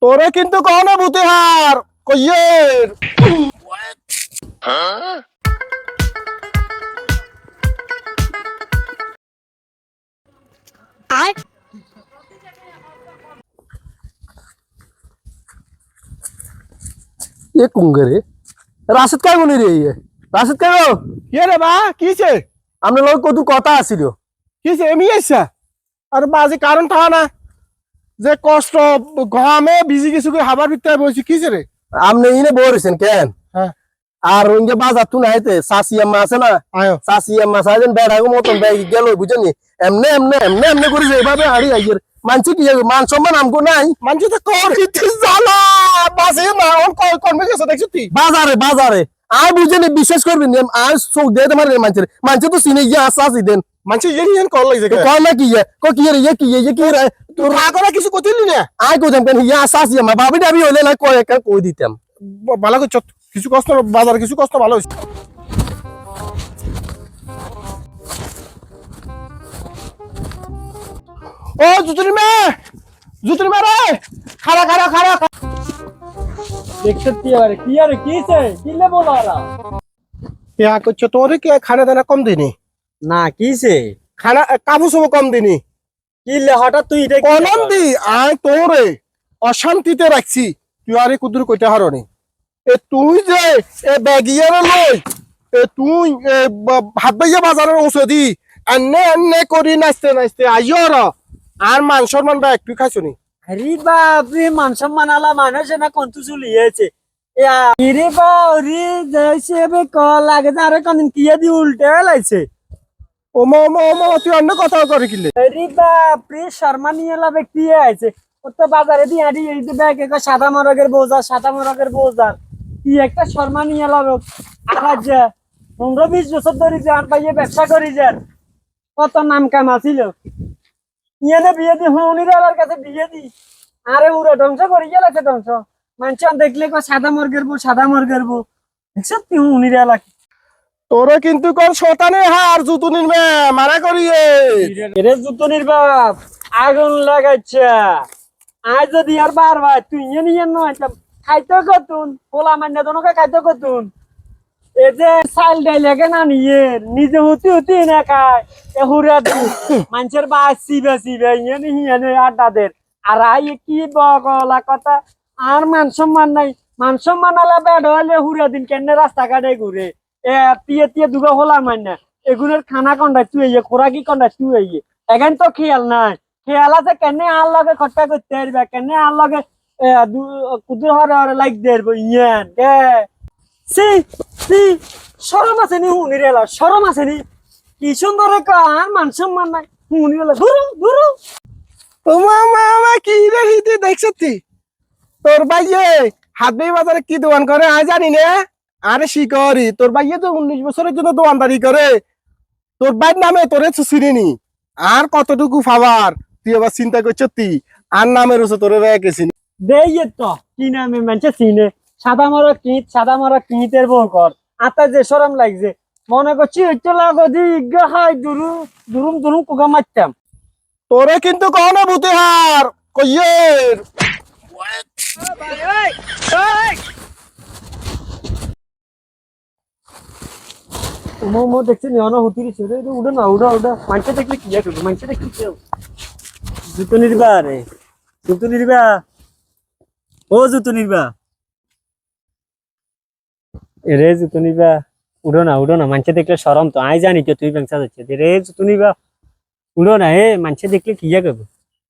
তোরে কিন্তু কখনো বুতিহার কইয়ের আর ये कुंगरे রাশিদ কাই বলি রে রাশিদ কাই কে রে বা কিছে আমরা লোক কত কথা আছিল কিছে এমি আইসা আর বাজে কারণ থাকা না যে কষ্ট ঘামে ভিজি কিছু করে হাবার ভিতরে বসে কিছে রে আপনি ইনে বলেছেন কেন হ্যাঁ আর ওইযে বাজার তুই নাইতে সাসি আম্মা আছে না আয়ো সাসি আম্মা সাইদেন বেড়াগো মতন ব্যাগ গেল বুঝনি এমনে এমনে এমনে এমনে করে এইভাবে হারি আইয়ের মানছি কি মান সম্মান আমগো নাই মানছি তো কর কিতে জানা বাজে না অন কর্মে গেছে দেখছিস তুই বাজারে বাজারে আর বুঝনি বিশ্বাস করবি না আর চোখ দিয়ে তোমার মানছে মানছে তো চিনে গিয়ে আসা আসি দেন মানছি ইয়ে কল লাগছে কয় না কি কি রে কি রে তোর আগরা কিছু কইলি না আই কইতাম কেন ইয়া আসা আসি আমার বাবি ডাবি হইলে না কয় একটা কই দিতাম ভালো করছ কিছু কষ্ট বাজার কিছু কষ্ট ভালো হইছে ও জুতুরি মে রে খাড়া খাড়া খাড়া দেখতে আরে কি আরে কিছে কিলে বলারা ইয়া করছ তোরে কি খানা দানা কম দিনি না কিছে খানা কাবু সব কম দিনি কিলে হঠাৎ তুই এটা কি কলম দি আয় তোরে অশান্তিতে রাখছি তুই আরে কুদুর কইতে হারনি এ তুই যে এ ব্যাগিয়ার লই এ তুই হাত বাইয়া বাজারের ঔষধি এনে করি নাচতে নাচতে আইয়র আর মান সম্মান বা একটু খাইছনি আরে বাপ রে মান সম্মান আলা মানুষ না কোন তু চলিয়েছে রে বাপ রে জয়সে বে কল লাগে আরে কোন কিয়া দি উল্টে লাইছে ও তুই অন্য কথা করে কিলে আরে বাপ রে শর্মা নিয়ে লাবে কি আছে ও তো বাজারে দি আড়ি এই যে ব্যাগ এক সাদা মরগের বোঝা কি একটা শর্মা নিয়ে লাবে আজ 15-20 বছর ধরে যে আর পাইয়ে ব্যবসা করি যান কত নাম কাম আছিল ইয়েনে বিয়ে দি হুনির আলার কাছে বিয়ে দি আরে উড়ে ধ্বংস করি গেছে ধ্বংস মানুষ দেখলে কো সাদা মর্গের বউ সত্যি হুনির আলা তোরে কিন্তু কোন শতানে হার জুতুনির মে মারা করিয়ে এরে জুতনির বাপ আগুন লাগাইছে আজ যদি আর বারবার তুই নিয়ে নয় খাইতে কতুন পোলা মান্য দনকে খাইতে কতুন এই যে চাল ডাই লাগে না নিয়ে নিজে হতি না খায় এ হুরা মানুষের বাসি ইয়ে আড্ডাদের আর আই কি বগলা কথা আর মান সম্মান নাই মান সম্মান আলা বেড হলে হুরা দিন কেন রাস্তা কাটে ঘুরে এ টিয়ে দুগা হলা মান্য এগুলোর খানা কন্ডা তুই খোরাকি কন্ডা তুই এখান তো খেয়াল নাই খেয়াল আছে কেন আর লগে খরচা করতে পারবে কেন আর লগে কুদুর হরে লাইক দেব ইয়ান কে সি শরম আছে নি হুনির এলা শরম আছে নি কি সুন্দর আর মান সম্মান নাই হুনির এলা ধরো ও মামা কি রে হিতে দেখছতি তোর ভাইয়ে হাত বেই বাজারে কি দোকান করে আয় জানি না আরে শিকরি তোর ভাইয়ে তো 19 বছরের জন্য দোকানদারি করে তোর ভাইয়ের নামে তোরে চিনি আর কতটুকু পাওয়ার তুই আবার চিন্তা করছতি আর নামের হচ্ছে তোরে রেখেছি দেই তো কি নামে মানছে চিনে সাদা মরা কিতের বউ কর আতা যে শরম লাগছে মনে করছি হইতো লাগো দিগা হাই দুরুম কুগা মারতাম তোরে কিন্তু কখনো বুতিহার কইয়ের মো দেখছি নি অনা হতিরি ছেড়ে উড়ে না উড়া মানছে দেখলে কি করবে মানছে দেখলে কি জুতো নির্বা রে জুতো নির্বা ও জুতো নির্বা রে জুতো নির্বা উড়ো না মানছে দেখলে শরম তো আই জানি তো তুই ব্যবসা যাচ্ছে রে জুতো নির্বা উড়ো না হে মানছে দেখলে কি করবে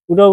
উড়ো